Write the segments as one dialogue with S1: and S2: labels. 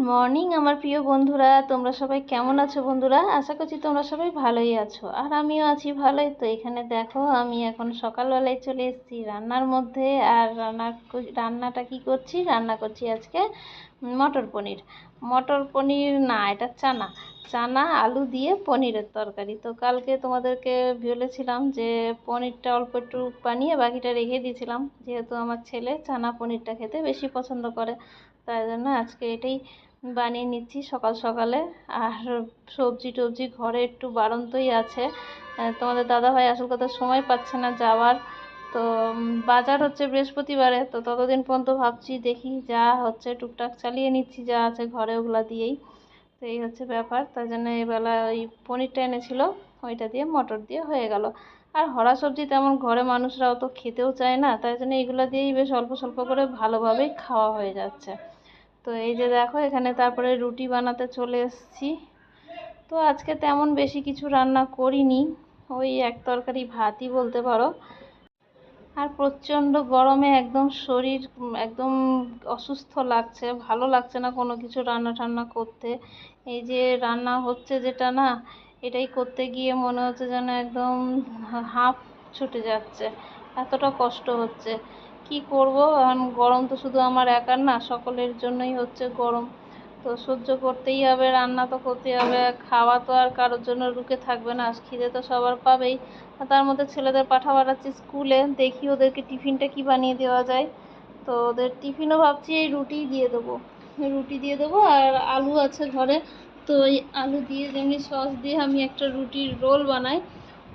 S1: Morning আমার প্রিয় বন্ধুরা, তোমরা সবাই কেমন আছো বন্ধুরা? আশা করছি তোমরা সবাই ভালোই আছো, আর আমিও আছি ভালোই। তো এখানে দেখো, আমি এখন সকালবেলায় চলে এসেছি রান্নার মধ্যে। আর রান্নাটা কি করছি? রান্না করছি আজকে মটর পনির। মটর পনির না, এটা চানা চানা আলু দিয়ে পনিরের তরকারি। তো কালকে তোমাদেরকে বলেছিলাম যে পনিরটা অল্প একটু বানিয়ে বাকিটা রেখে দিয়েছিলাম, যেহেতু আমার ছেলে চানা পনিরটা খেতে বেশি পছন্দ করে, তাই জন্য আজকে এটাই বানিয়ে নিচ্ছি সকাল সকালে। আর সবজি টবজি ঘরে একটু বাড়ন্তই আছে। তোমাদের দাদাভাই আসল কথা সময় পাচ্ছে না যাওয়ার। তো বাজার হচ্ছে বৃহস্পতিবারে, তো ততদিন পর্যন্ত ভাবছি দেখি যা হচ্ছে টুকটাক চালিয়ে নিচ্ছি, যা আছে ঘরে ওগুলা দিয়েই। তো এই হচ্ছে ব্যাপার, তাই জন্য এবেলা ওই পনিরটা এনেছিল, ওইটা দিয়ে মটর দিয়ে হয়ে গেল। আর হরা সবজি তেমন ঘরে মানুষরা অত খেতেও চায় না, তাই জন্য এগুলো দিয়েই বেশ অল্প স্বল্প করে ভালোভাবেই খাওয়া হয়ে যাচ্ছে। তো এই যে দেখো, এখানে তারপরে রুটি বানাতে চলে এসেছি। তো আজকে তেমন বেশি কিছু রান্না করিনি, ওই এক তরকারি ভাতই বলতে পারো। আর প্রচণ্ড গরমে একদম শরীর একদম অসুস্থ লাগছে, ভালো লাগছে না কোনো কিছু রান্না টান্না করতে। এই যে রান্না হচ্ছে যেটা না, এটাই করতে গিয়ে মনে হচ্ছে যেন একদম হাঁফ ছুটে যাচ্ছে, এতটা কষ্ট হচ্ছে। কি করব এখন? গরম তো শুধু আমার একার না, সকলের জন্যই হচ্ছে গরম। তো সহ্য করতেই হবে, রান্না তো করতেই হবে, খাওয়া তো আর কারোর জন্য রুকে থাকবে না, খিদে তো সবার পাবেই। তার মধ্যে ছেলেদের পাঠাচ্ছি স্কুলে, দেখি ওদেরকে টিফিনটা কি বানিয়ে দেওয়া যায়। তো ওদের টিফিনও ভাবছি এই রুটি দিয়ে দেবো, আর আলু আছে ঘরে। তো ওই আলু দিয়ে যেমনি সস দিয়ে আমি একটা রুটির রোল বানাই,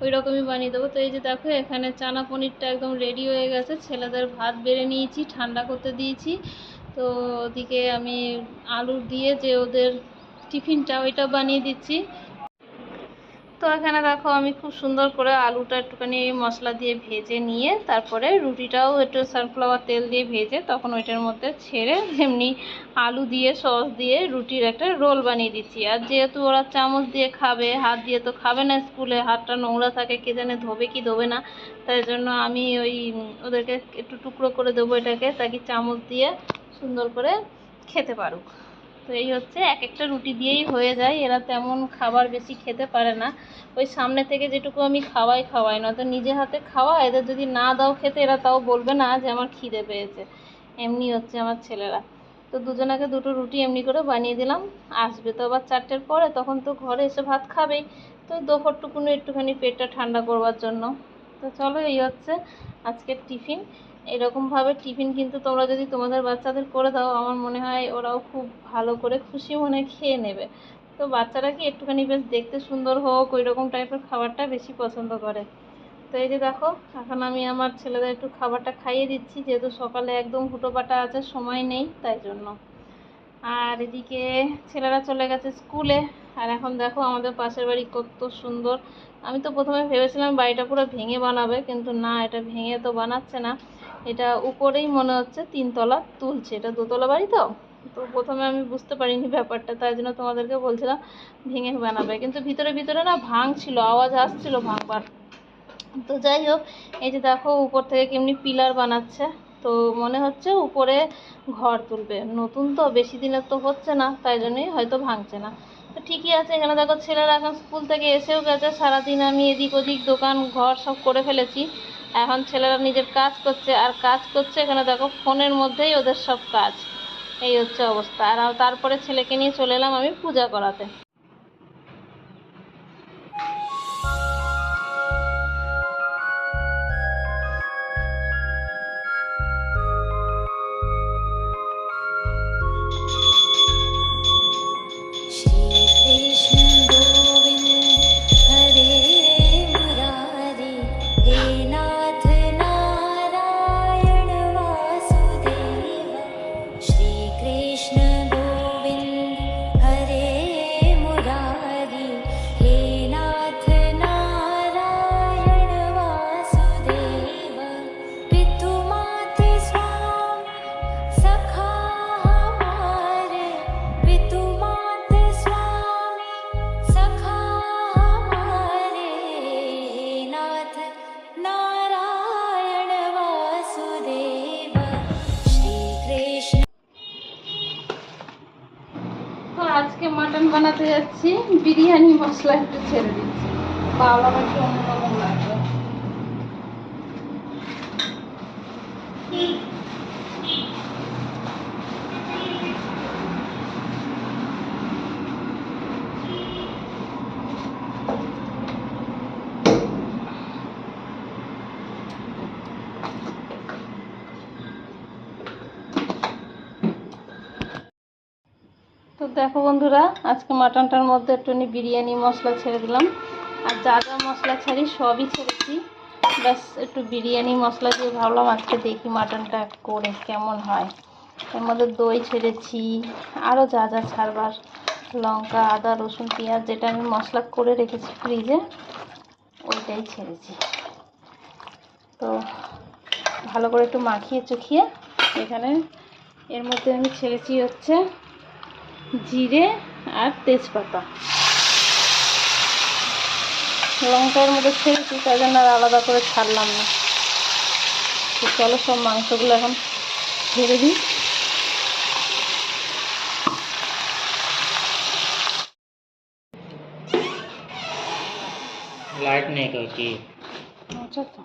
S1: ওই রকমই বানিয়ে দেবো। তো এই যে দেখো, এখানে চানা পনিরটা একদম রেডি হয়ে গেছে, ছেলেদের ভাত বেড়ে নিয়েছি, ঠান্ডা করতে দিয়েছি। তো ওদিকে আমি আলু দিয়ে যে ওদের টিফিনটা, ওইটা বানিয়ে দিচ্ছি। তো এখানে দেখো, আমি খুব সুন্দর করে আলুটা একটুখানি মশলা দিয়ে ভেজে নিয়ে তারপরে রুটিটাও একটু সানফ্লাওয়ার তেল দিয়ে ভেজে তখন ওইটার মধ্যে ছেড়ে এমনি আলু দিয়ে সস দিয়ে রুটির একটা রোল বানিয়ে দিচ্ছি। আর যেহেতু ওরা চামচ দিয়ে খাবে, হাত দিয়ে তো খাবে না, স্কুলে হাতটা নোংরা থাকে, কে জানে ধোবে কি ধোবে না, তাই জন্য আমি ওই ওদেরকে একটু টুকরো করে দেবো এটাকে, তাকে চামচ দিয়ে সুন্দর করে খেতে পারুক। তো এই হচ্ছে, এক একটা রুটি দিয়েই হয়ে যায়, এরা তেমন খাবার বেশি খেতে পারে না। ওই সামনে থেকে যেটুকু আমি খাওয়াই, নয়তো নিজে হাতে খাওয়া এদের যদি না দাও খেতে, এরা তাও বলবে না যে আমার খিদে পেয়েছে। এমনি হচ্ছে আমার ছেলেরা। তো দুজনাকে দুটো রুটি এমনি করে বানিয়ে দিলাম। আসবে তো আবার 4টের পরে, তখন তো ঘরে এসে ভাত খাবেই। তো দুপুরটুকুনি একটুখানি পেটটা ঠান্ডা করবার জন্য। তো চলো, এই হচ্ছে আজকের টিফিন। এরকমভাবে টিফিন কিন্তু তোমরা যদি তোমাদের বাচ্চাদের করে দাও, আমার মনে হয় ওরাও খুব ভালো করে খুশি মনে খেয়ে নেবে। তো বাচ্চারা কি একটুখানি বেশ দেখতে সুন্দর হোক, ওই রকম টাইপের খাবারটা বেশি পছন্দ করে। তো এই যে দেখো, এখন আমি আমার ছেলেদের একটু খাবারটা খাইয়ে দিচ্ছি, যেহেতু সকালে একদম হুটোপাটা আছে, সময় নেই, তাই জন্য। আর এদিকে ছেলেরা চলে গেছে স্কুলে। আর এখন দেখো, আমাদের পাশের বাড়ি কত সুন্দর। আমি তো প্রথমে ভেবেছিলাম বাড়িটা পুরো ভেঙে বানাবে, কিন্তু না, এটা ভেঙে তো বানাচ্ছে না, এটা উপরেই মনে হচ্ছে 3তলা তুলছে, এটা 2তলা বাড়ি। তো তো প্রথমে আমি বুঝতে পারিনি ব্যাপারটা, তাই জন্য তোমাদেরকে বলছিলাম ভেঙে বানাবে, কিন্তু ভিতরে ভিতরে না ভাঙছিল, আওয়াজ আসছিল ভাঙবার। তো যাই হোক, এই যে দেখো উপর থেকে কেমনি পিলার বানাচ্ছে। তো মনে হচ্ছে উপরে ঘর তুলবে, নতুন তো বেশি দিনের তো হচ্ছে না, তাই জন্যই হয়তো ভাঙছে না। তো ঠিকই আছে। এখানে দেখো, ছেলেরা এখন স্কুল থেকে এসেও গেছে, সারাদিন আমি এদিক ওদিক দোকান ঘর সব করে ফেলেছি। এখন ছেলেরা নিজের কাজ করছে, আর কাজ করছে এখানে দেখো ফোনের মধ্যেই ওদের সব কাজ। এই হচ্ছে অবস্থা। আর তারপরে ছেলেকে নিয়ে চলে এলাম আমি পূজা করাতে। করতে যাচ্ছি, বিরিয়ানি মশলা একটু ছেড়ে দিচ্ছি, ভাবলাম একটু অন্যরকম লাগবে। তো দেখো বন্ধুরা, আজকে মাটনটার মধ্যে একটুখানি বিরিয়ানি মশলা ছেড়ে দিলাম, আর যা যা মশলা ছাড়ি সবই ছেড়েছি। ব্যাস একটু বিরিয়ানি মশলা দিয়ে ভাবলাম আজকে দেখি মাটনটা করে কেমন হয়। এর মধ্যে দই ছেড়েছি, আরও যা যা ছাড়বার, লঙ্কা, আদা, রসুন, পেঁয়াজ, যেটা আমি মশলা করে রেখেছি ফ্রিজে, ওইটাই ছেড়েছি। তো ভালো করে একটু মাখিয়ে চুখিয়ে এখানে এর মধ্যে আমি ছেড়েছি হচ্ছে জিরে আর তেজপাতা, লঙ্কার মধ্যে ছেড়েছি, তাই জন্য আর আলাদা করে ছাড়লাম না। তো চলো সব মাংসগুলো এখন ছেড়ে দিই।
S2: लाइट नहीं करती।
S1: আচ্ছা, তো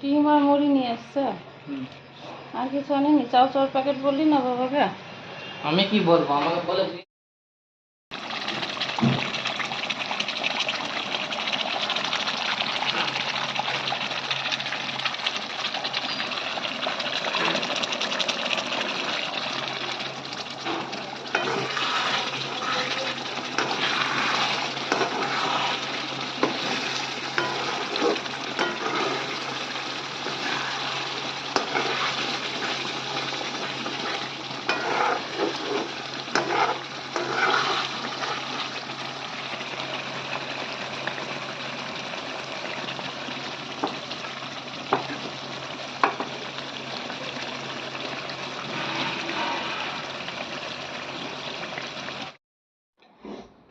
S1: ডিম আর মুড়ি নিয়ে আসছে, আর কিছু আনেনি? চাও চাওয়ার প্যাকেট বললি না বাবাকে?
S2: আমি কি বলবো, আমাকে বলে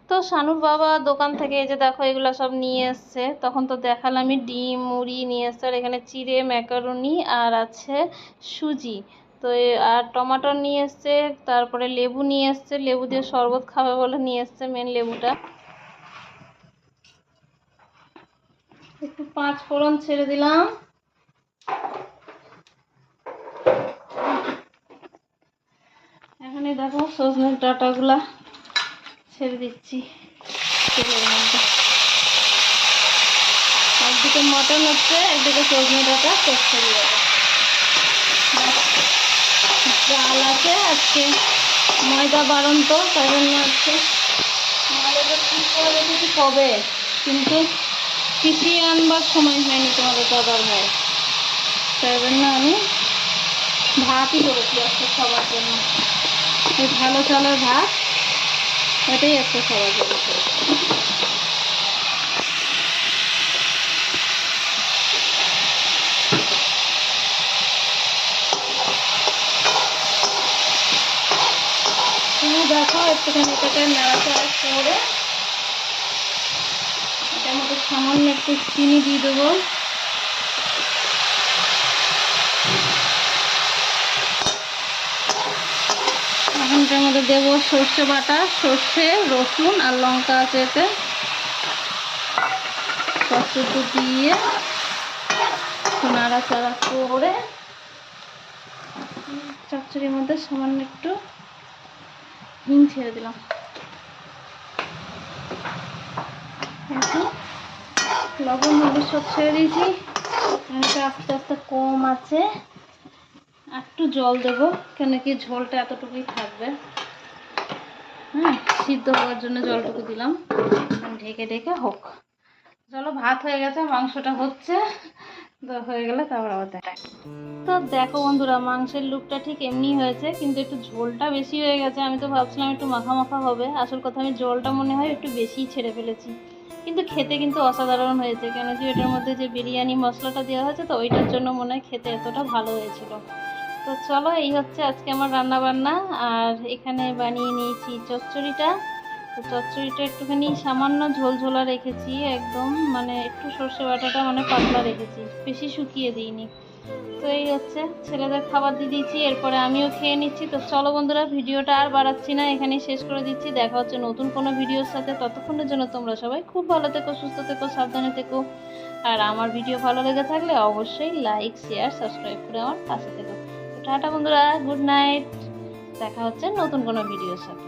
S1: তো শানুর বাবা দোকান থেকে এই যে দেখো এগুলো সব নিয়ে এসছে, তখন তো দেখালামই, ডিম মুড়ি নিয়ে এসছে, আর এখানে চিড়ে, ম্যাকারনি, আর আছে সুজি। তো আর টমাটোর নিয়ে এসছে, তারপরে লেবু নিয়ে এসছে, লেবু দিয়ে শরবত খাবে বলে নিয়ে এসছে মেন লেবুটা। একটু 5 ফোড়ন ছেড়ে দিলাম, এখানে দেখো সজনের ডাঁটাগুলা ছেড়ে দিচ্ছি তেলের মধ্যে। একদিকে মটন হচ্ছে, একদিকে সজনে ডাঁটা কষতে দিয়ে দেবো। ডাল আছে, আজকে ময়দা বারণ, তো তাই জন্য হচ্ছে ময়দাটা ঠিক করে রেখেছি কবে, কিন্তু পিছিয়ে আনবার সময় হয়নি তোমাদের দাদার ভাই, তাই জন্য আমি ভাতই করেছি আজকে সবার জন্য। এই ভালো চালের ভাত, এটাই একটা সবার জন্য। তুমি দেখো একটুখানি এটাকে নাড়াচাড়া করে এটার মধ্যে সামান্য একটু চিনি দিয়ে দেবো। এখন এটার মধ্যে দেবো সর্ষে বাটা, সর্ষে, রসুন আর লঙ্কা আছে এতে, সবটুকু দিয়ে নাড়াচাড়া করে চচ্চড়ির মধ্যে সামান্য একটু হিং ছেড়ে দিলাম, লবণ হলুদ সব ছেড়ে দিয়েছি। আস্তে আস্তে কম আছে, একটু জল দেবো, কেন কি ঝোলটা এতটুকুই থাকবে। হ্যাঁ, সিদ্ধ হওয়ার জন্য জলটুকু দিলাম, ঢেকে ঢেকে হোক। চলো, ভাত হয়ে গেছে, মাংসটা হচ্ছে, তো হয়ে গেলে তারপর আবার দেখাই। তো দেখো বন্ধুরা, মাংসের লুকটা ঠিক এমনি হয়েছে, কিন্তু একটু ঝোলটা বেশি হয়ে গেছে। আমি তো ভাবছিলাম একটু মাখা মাখা হবে, আসল কথা আমি জলটা মনে হয় একটু বেশিই ছেড়ে ফেলেছি। কিন্তু খেতে কিন্তু অসাধারণ হয়েছে, কেন কি এটার মধ্যে যে বিরিয়ানি মশলাটা দেওয়া হয়েছে, তো ওইটার জন্য মনে হয় খেতে এতটা ভালো হয়েছিল। তো চলো, এই হচ্ছে আজকে আমার রান্না বান্না। আর এখানে বানিয়ে নিয়েছি চচ্চড়িটা, তো চচ্চড়িটা একটুখানি সামান্য ঝোলঝোলা রেখেছি, একদম মানে একটু সর্ষে বাটাটা মানে পাতলা রেখেছি, বেশি শুকিয়ে দিইনি। তো এই হচ্ছে, ছেলেদের খাবার দিয়ে দিয়েছি, এরপরে আমিও খেয়ে নিচ্ছি। তো চলো বন্ধুরা, ভিডিওটা আর বাড়াচ্ছি না, এখানেই শেষ করে দিচ্ছি। দেখা হচ্ছে নতুন কোনো ভিডিওর সাথে। ততক্ষণের জন্য তোমরা সবাই খুব ভালো থেকো, সুস্থ থেকো, সাবধানে থেকো। আর আমার ভিডিও ভালো লেগে থাকলে অবশ্যই লাইক, শেয়ার, সাবস্ক্রাইব করে আমার পাশে থেকো। তো টাটা বন্ধুরা, গুড নাইট। দেখা হচ্ছে নতুন কোনো ভিডিওর সাথে।